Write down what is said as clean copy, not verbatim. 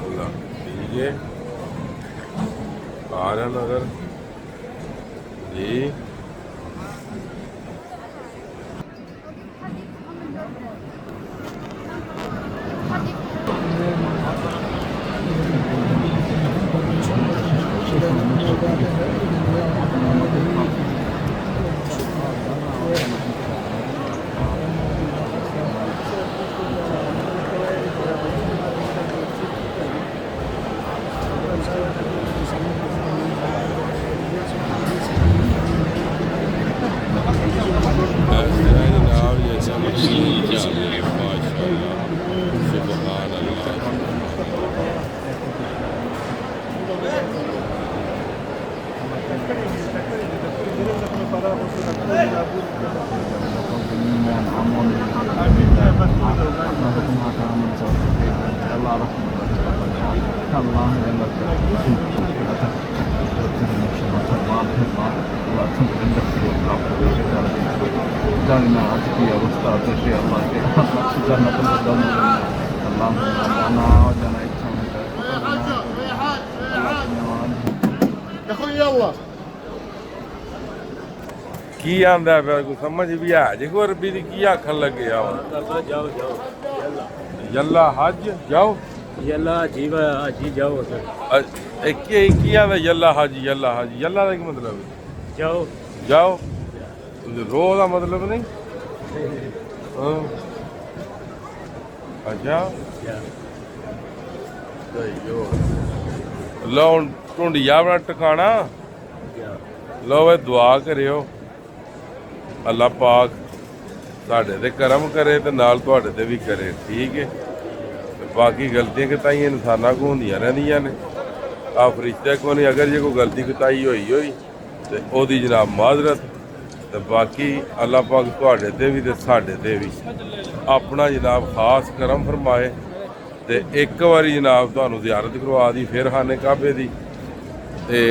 ठीक है आर्या नगर जी। की आंदा फिर कोई समझ भी है जे कोई अरबी दी की आखन लगे आओ जाओ जाओ यल्ला हज जाओ यल्ला जीवा जी जाओ की आंदा यल्ला हज यल्ला का की मतलब जाओ जाओ रो का मतलब नहीं हाँ। अच्छा लो हूँ ढूंढिया अपना टकाना लो भाई दुआ करियो अल्लाह पाक साढ़े ते करम करे तो नाल तुहाडे ते भी करे ठीक है। बाकी गलतियां कताइयां इंसाना को होंदियां रहिंदियां ने आ फरिश्ते को नहीं अगर जे कोई गलती कताई होई तो ओदी जनाब माजरत तो बाकी अल्लाह पाक तुहाडे ते भी ते साढ़े ते भी अपना जनाब खास करम फरमाए तो एक बारी जनाब तुहानू ज़ियारत करवा दी फिर खाने काबे दी ते